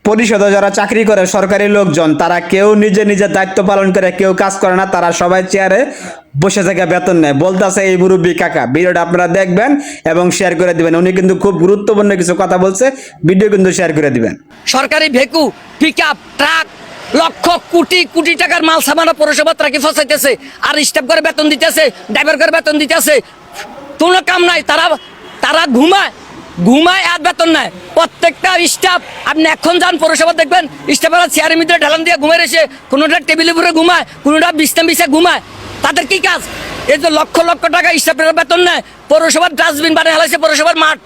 পরিষদে যারা চাকরি করে সরকারি লোকজন তারা কেউ নিজের দায়িত্ব পালন করে, কেউ কাজ করে না, তারা সবাই চেয়ারে বসে থেকে বেতন নেয়। বলতেছে এই মুরব্বী কাকা। ভিডিওটা আপনারা দেখবেন এবং শেয়ার করে দিবেন। উনি কিন্তু খুব গুরুত্বপূর্ণ কিছু কথা বলছে, ভিডিও কিন্তু শেয়ার করে দিবেন। সরকারি ভেকু, পিকআপ, ট্রাক লক্ষ কোটি কোটি টাকার মাল সামানা পৌরসভা ট্রাকে ফসাইতেছে, আর স্টাফ করে বেতন দিতেছে, ড্রাইভার করে বেতন দিতেছে, কোনো কাম নাই। তারা ঘুমায় আর বেতন নেয়। প্রত্যেকটা স্টাফ আপনি এখন যান পৌরসভা দেখবেন, স্টাফেরা চেয়ারের মধ্যে ঢালান দিয়ে ঘুমিয়ে রয়েছে, কোনোটা টেবিলের উপরে ঘুমায়, কোনোটা বিছনা ঘুমায়। তাদের কি কাজ? এই যে লক্ষ লক্ষ টাকা স্টাফের বেতন নেয়, পৌরসভার ডাস্টবিন বানিয়ে হালাইছে, পৌরসভার মাঠ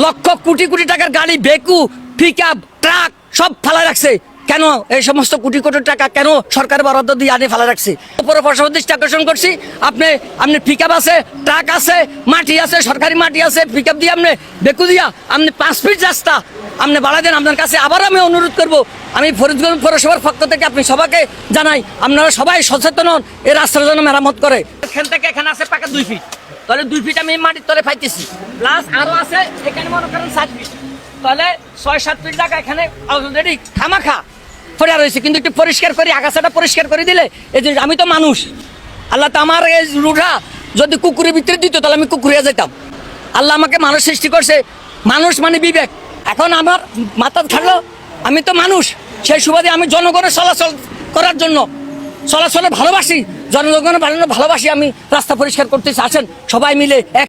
লক্ষ কোটি কোটি টাকার গাড়ি, ভেকু, পিকআপ, ট্রাক সব ফেলা রাখছে। কেন এই সমস্ত কোটি কোটি টাকা কেন সরকার বরাদ্দ দিয়ে আনে ফেলা রাখছে? পৌরসভার দৃষ্টি আকর্ষণ করছি, আপনি পিকআপ আছে, ট্রাক আছে, মাটি আছে, সরকারি মাটি আছে, পিকআপ দিয়ে আপনি বেকু দিয়া আপনি 5 ফিট রাস্তা আপনি বাড়া দেন। আপনার কাছে আবার আমি অনুরোধ করব, আমি ফরিদগঞ্জ পৌরসভার পক্ষ থেকে আপনি সবাইকে জানাই, আপনারা সবাই সচেতন হন, এই রাস্তার জন্য মেরামত করে। এখান থেকে এখানে আছে পাকা 2 ফিট, তাহলে 2 ফিট আমি মাটির তলে পাইতেছি, প্লাস আরো আছে এখানে মনে করেন 7 ফিট, তাহলে 6-7 ফিট জায়গা এখানে অলরেডি খামাখা পড়ে রয়েছে। কিন্তু একটু পরিষ্কার করে আগাছাটা পরিষ্কার করে দিলে এই জিনিস, আমি তো মানুষ, আল্লাহ তো আমার এই রুটা যদি কুকুরের ভিতরে দিত তাহলে আমি কুকুরে যেতাম। আল্লাহ আমাকে মানুষ সৃষ্টি করছে, মানুষ মানে বিবেক। এখন আমার মাথা থাকলো, আমি তো মানুষ, সেই সুবাদে আমি জনগণের চলাচল করার জন্য চলাচলে ভালোবাসি, জনগণের ভালোবাসি, আমি রাস্তা পরিষ্কার করতেছি। আসেন সবাই মিলে এক